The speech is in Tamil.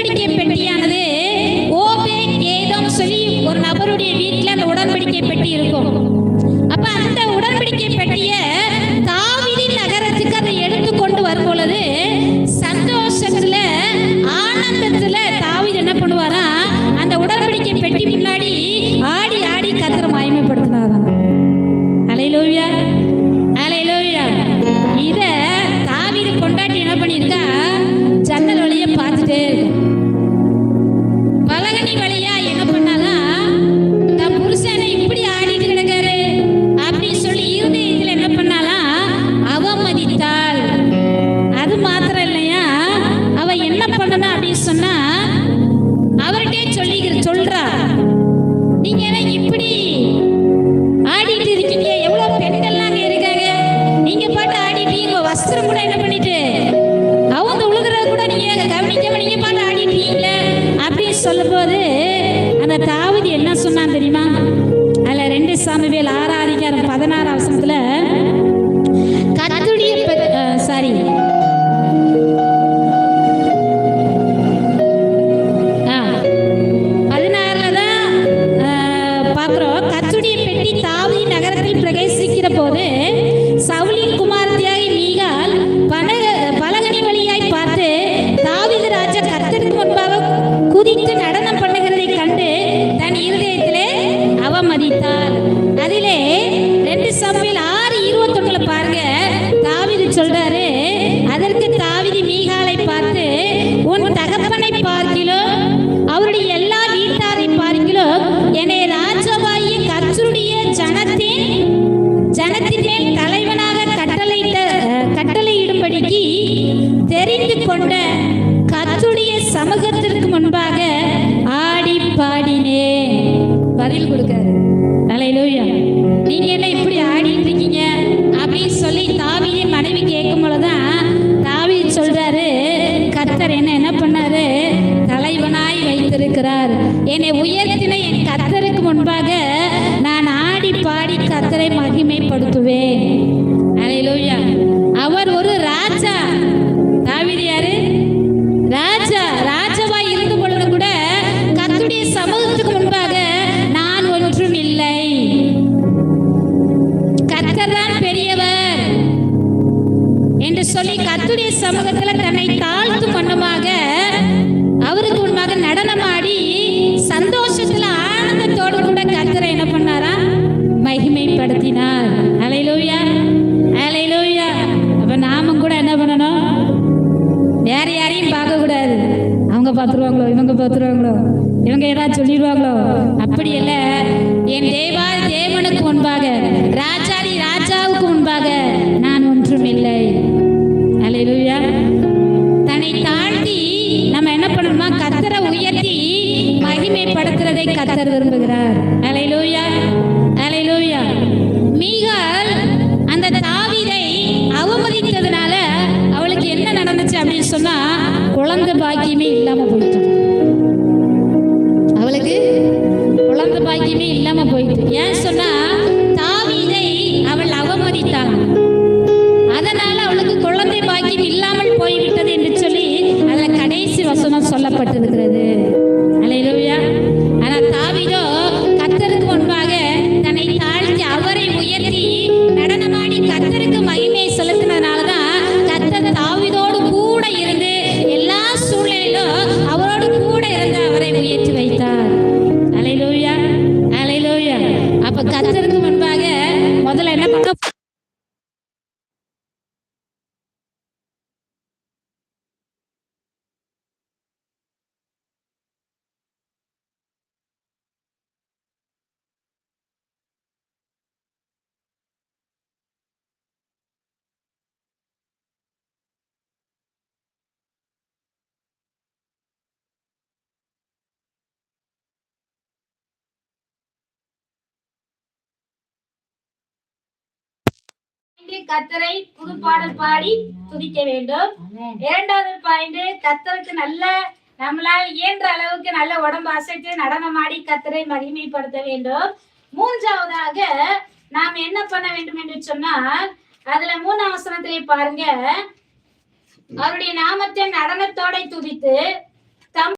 உடன்படிக்கை பெட்டியானது ஓபேத் ஏதோம் சொல்லி ஒரு நபருடைய வீட்டில் அந்த உடன்படிக்கை பெட்டி இருக்கும். அப்ப அந்த உடன்படிக்கை பெட்டியை தாவீதின் நகரத்துக்கு அதை எடுத்து கொண்டு வரும் பொழுது சந்தோஷத்துல ஆனந்தத்துல தாவீது என்ன பண்ணுவாரா, அந்த உடன்படிக்கை பெட்டி முன்னாடி ஆடி ஆடி கர்த்தரை மகிமைப்படுத்தினாராம். அல்லேலூயா, அல்லேலூயா. இத தாவீது கொண்டாட்டி என்ன பண்ணிருக்கா, ஜன்னல் வழியா பார்த்துட்டே இருக்கு. பலகனி வழியா என்ன பண்ணாலா, தன் புருஷனை இப்படி ஆடிட்டு கிடக்காரு அப்படின்னு சொல்லி இருதயத்தில் என்ன பண்ணாலா, அவமதித்தாள். அது மாத்திரம் இல்லையா, அவ என்ன பண்ணணும் அப்படின்னு சொன்னா அவர்கிட்டே சொல்றா, நீங்க என்ன இப்படி ஆடிட்டு இருக்கீங்க, எவ்வளவு பெண்கள்லாம் அங்க இருக்காங்க, நீங்க பாட்டு ஆடிட்டீங்க, வஸ்திரம் கூட என்ன பண்ணிட்டு அவங்க உழுதுறத கூட நீங்க கவனிக்காம நீங்க பாட்டு ஆடிட்டீங்களே அப்படின்னு சொல்லும் போது அந்த தாவீது என்ன சொன்னான் தெரியுமா? அதுல 2 சாமுவேல் 6:16 கர்த்தருடைய சாரி 16 தான் பார்க்கிறோம். கர்த்தருடைய பெட்டி தாவீது நகரத்தில் பிரவேசிக்கிற போது சவுலின் குமாரத்தியாகி மீகாள் பலகனி வழியாய் பார்த்து தாவீது ராஜா கர்த்தருக்கு முன்பாக குதித்து நடனம் பண்ணுகிறதை கண்டு தன் இருதயத்திலே அவமதித்தார். அதிலே 2 சாமுவேல் 6:21 பாருங்க, தாவீது சொல்றாரு, அதற்கு தாவீது மீகாளை பார்த்து, உன் தகப்பனை பார்க்கிலும் அவருடைய எல்லா வீட்டாரை பார்க்கிலும் என்னை ராஜாவாகிய கர்த்தருடைய ஜனத்தின் மேல் தலைவனாக கட்டளையிடும்படிக்கு தெரிந்து கொண்ட கர்த்தருடைய சமூகத்திற்கு முன்பாக ஆடி பாடினேன். பதில் கொடுக்காரு. அல்லேலூயா. நீங்க என்ன இப்படி ஆடிட்டு இருக்கீங்க அப்படின்னு சொல்லி தாவீது மனைவி கேட்கும் பொழுதுதான் தாவீது சொல்றாரு, கர்த்தர் என்ன பண்ணாரு, தலைவனாய் வைத்திருக்கிறார். என்னை உயர்த்தின என் கர்த்தருக்கு முன்பாக நான் ஆடி பாடி கர்த்தரை மகிமைப்படுத்துவேன். அல்லேலூயா. அவர் ஒரு ராஜா. தாவீது யாரு? ராஜா. ராஜாவாய் இருந்த பொழுது கூட கர்த்தருடைய சமூகத்துக்கு முன்பாக நான் ஒன்றும் இல்லை, கர்த்தர் தான் பெரியவர் என்று சொல்லி கர்த்தருடைய சமூகத்தில் தன்னை தாழ்த்தும் வண்ணமாக அவருக்கு முன்பாக நடனமாடி சந்தோஷத்துல ஆனந்தத்தோடு கூட கர்த்தரை என்ன பண்ணாரா, மகிமைப்படுத்தினார். அல்லேலூயா, அல்லேலூயா. அப்ப நாமும் கூட என்ன பண்ணணும், வேற யாரையும் பார்க்க கூடாது. அவங்க பார்த்துருவாங்களோ, இவங்க பார்த்துருவாங்களோ, இவங்க ஏதாவது சொல்லிடுவாங்களோ, அப்படி இல்ல. என் தேவனுக்கு முன்பாக, ராஜாதி ராஜாவுக்கு முன்பாக நான் ஒன்றும் இல்லை. அல்லேலூயா. தன்னை தாழ்த்தி நம்ம என்ன பண்ணணுமா, கர்த்தரை உயர்த்தி மகிமைப்படுத்துறதை கர்த்தர் விரும்புகிறார். அல்லேலூயா, அல்லேலூயா. மீகாள் அந்த தாவீதை அவமதித்ததுனால அவளுக்கு என்ன நடந்துச்சு அப்படின்னு சொன்னா, குழந்தை பாக்கியமே இல்லாம போயிட்டு, அவளுக்கு குழந்தை பாக்கியமே இல்லாம போயிட்டு. ஏன் சொன்னா தாவீதை அவள் அவமதித்தாள், அதனால அவளுக்கு குழந்தை பாக்கியம் இல்லாமல் போய்விட்டது என்று சொல்லி அதுல கடைசி வசனம் சொல்லப்பட்டிருக்கிறது. அல்லேலூயா. ஆனா தாவீதோ கர்த்தருக்கு முன்பாக தன்னை தாழ்த்தி அவரை உயர்த்தி நடனமாடி கர்த்தருக்கு மகிமையை செலுத்தினதுனாலதான் கர்த்தர் தாவீதோடு கூட இருந்து எல்லா சூழ்நிலையிலும் அவரோடு கூட இருந்து அவரை உயர்த்தி வைத்தார். அல்லேலூயா, அல்லேலூயா. அப்ப கர்த்தருக்கு முன்பாக முதல்ல என்ன பண்ண, கர்த்தரை புது பாடல் பாடி துதிக்க வேண்டும். 2வது பாயிண்ட், கர்த்தருக்கு நல்ல நம்மளால் இயன்ற அளவுக்கு நல்ல உடம்பு அசைத்து நடனமாடி கர்த்தரை மகிமைப்படுத்த வேண்டும். 3வதாக நாம் என்ன பண்ண வேண்டும் என்று சொன்னால், அதுல 3ஆம் வசனத்திலே பாருங்க, அவருடைய நாமத்தை நடனத்தோட துதித்து